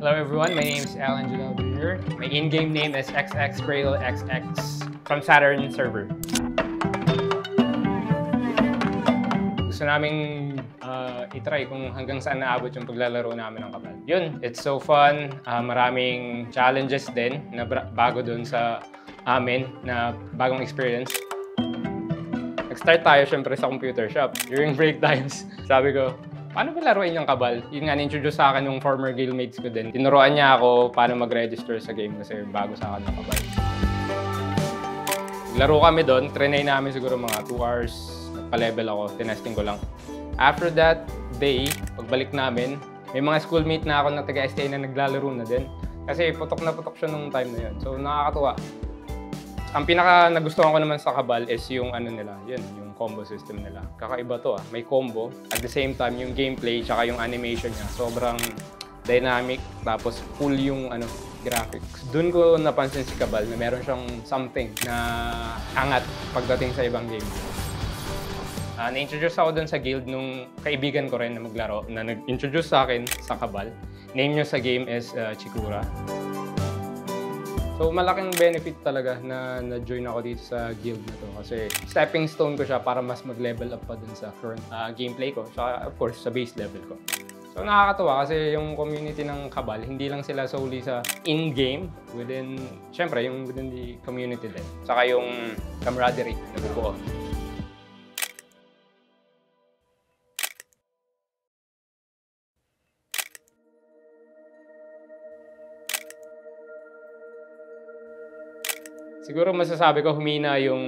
Hello everyone, my name is Alan Janel Jr. My in-game name is XXCradleXX from Saturn server. Gusto naming itry kung hanggang saan naabot yung paglalaro namin ng Kabal. Yun, it's so fun. Maraming challenges din na bago dun sa amin na bagong experience. Nag-start tayo syempre sa computer shop. During break times, sabi ko, paano ba laruin yung Kabal? Yun nga, na-introduce sa akin yung former guildmates ko din. Tinuruan niya ako paano mag-register sa game kasi bago sa akin ng Kabal. Laro kami doon, trinay namin siguro mga 2 hours. Pa-level ako, tinesting ko lang. After that day, pagbalik namin, may mga schoolmate na ako na taga-STA na naglalaro na din. Kasi putok na putok siya nung time na yun. So nakakatuwa. Ang pinaka nagustuhan ko naman sa Kabal is yung ano nila, yun, yung combo system nila. Kakaiba to may combo. At the same time, yung gameplay tsaka yung animation niya, sobrang dynamic. Tapos full yung graphics. Doon ko napansin si Kabal na meron siyang something na angat pagdating sa ibang game. Na-introduce ako dun sa guild nung kaibigan ko rin na maglaro na nag-introduce sa akin sa Kabal. Name niya sa game is Chikura. So malaking benefit talaga na na-join ako dito sa guild na to kasi stepping stone ko siya para mas mag-level up pa dun sa current gameplay ko. Saka of course sa base level ko. So nakakatuwa kasi yung community ng Kabal, hindi lang sila solely sa in-game, syempre yung within the community din. Saka yung camaraderie na bubuo. Siguro masasabi ko humina yung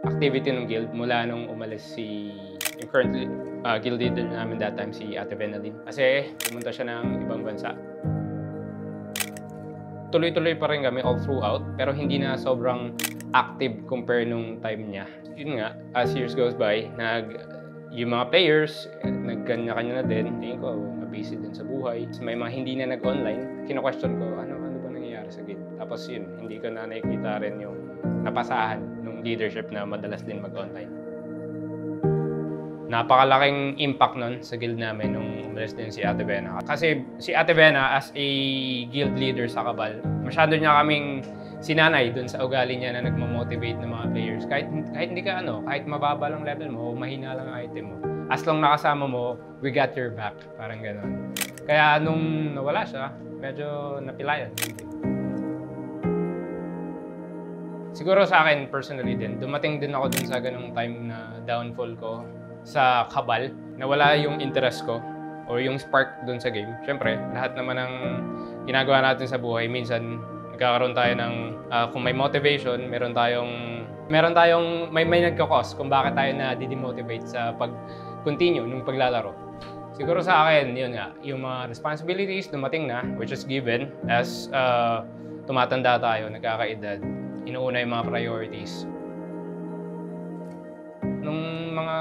activity ng guild mula nung umalis yung currently guild leader namin that time, si Ate Benalyn. Kasi pumunta siya ng ibang bansa. Tuloy-tuloy pa rin kami all throughout, pero hindi na sobrang active compare nung time niya. Yun nga, as years goes by, yung mga players, nagkanya-kanya na din. Tingin ko, busy din sa buhay. May mga hindi na nag-online, kino-question ko, ano ba nangyayari sa guild? Tapos yun, hindi ko na nakikita rin yung napasahan ng leadership na madalas din mag-online. Napakalaking impact nun sa guild namin nung umalis din si Ate Bena. Kasi si Ate Bena as a guild leader sa Kabal, masyado niya kaming sinanay dun sa ugali niya na nagmamotivate ng mga players. Kahit hindi ka kahit mababa lang level mo o mahina lang ang item mo. As long nakasama mo, we got your back. Parang gano'n. Kaya nung nawala siya, medyo napilayan. Siguro sa akin, personally din, dumating din ako dun sa ganung time na downfall ko sa Kabal. Nawala yung interest ko or yung spark dun sa game. Siyempre, lahat naman ng ginagawa natin sa buhay, minsan nagkakaroon tayo ng, kung may motivation, may nagkakos kung bakit tayo na-demotivate sa pag-continue nung paglalaro. Siguro sa akin, yun nga, yung mga responsibilities dumating na, which is given as tumatanda tayo, nagkakaedad. Inuuna yung mga priorities. Nung mga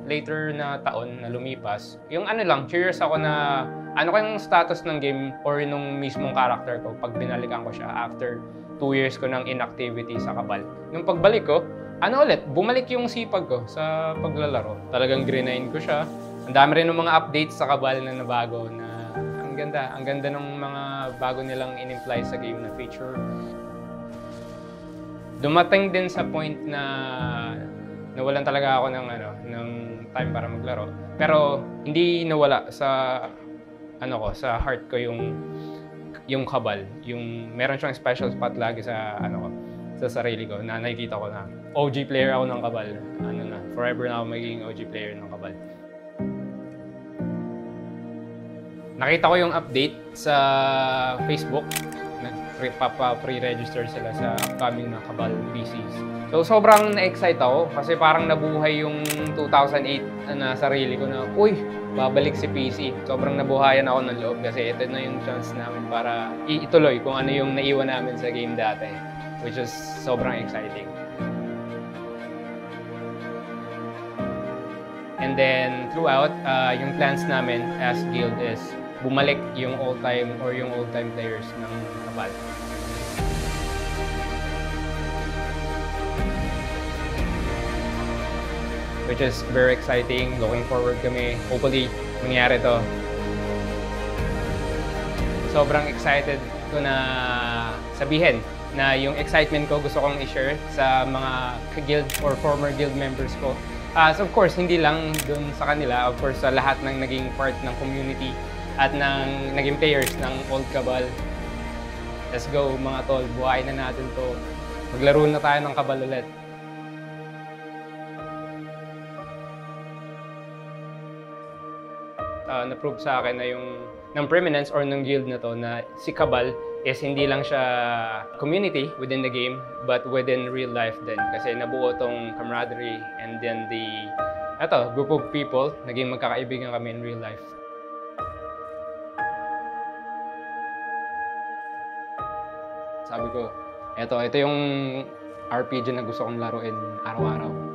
later na taon na lumipas, yung curious ako na ano kayong status ng game or nung mismong character ko pag binalikan ko siya after 2 years ko ng inactivity sa Kabal. Nung pagbalik ko, bumalik yung sipag ko sa paglalaro. Talagang grinain ko siya. Ang dami rin ng mga updates sa Kabal na nabago na ang ganda ng mga bago nilang in-imply sa game na feature. Dumating din sa point na nawalan talaga ako ng time para maglaro. Pero hindi nawala sa sa heart ko yung Kabal. Yung meron siyang special spot lagi sa sa sarili ko na nakikita ko na OG player ako ng Kabal. Forever na ako magiging OG player ng Kabal. Nakita ko yung update sa Facebook. Pre-register sila sa upcoming na Kabal PCs. So sobrang na-excite ako kasi parang nabuhay yung 2008 na sarili ko na, uy, babalik si PC. Sobrang nabuhayan ako ng loob kasi ito na yung chance namin para ituloy kung ano yung naiwan namin sa game dati, which is sobrang exciting. And then throughout, yung plans namin as guild is bumalik yung all-time players ng Kabal. Which is very exciting. Looking forward kami. Hopefully, mangyari to. sobrang excited ko na sabihin na yung excitement ko gusto kong i-share sa mga guild or former guild members ko. So of course, hindi lang dun sa kanila, of course sa lahat ng naging part ng community at ng naging players ng Old Cabal. Let's go mga tol, buhayin na natin to. Maglaro na tayo ng Cabal ulit. Na-prove sa akin na yung ng Preeminence or ng guild na to na si Cabal is hindi lang siya community within the game but within real life din. Kasi nabuo tong camaraderie and then group of people, naging magkakaibigan kami in real life. Sabi ko, ito yung RPG na gusto kong laruin araw-araw.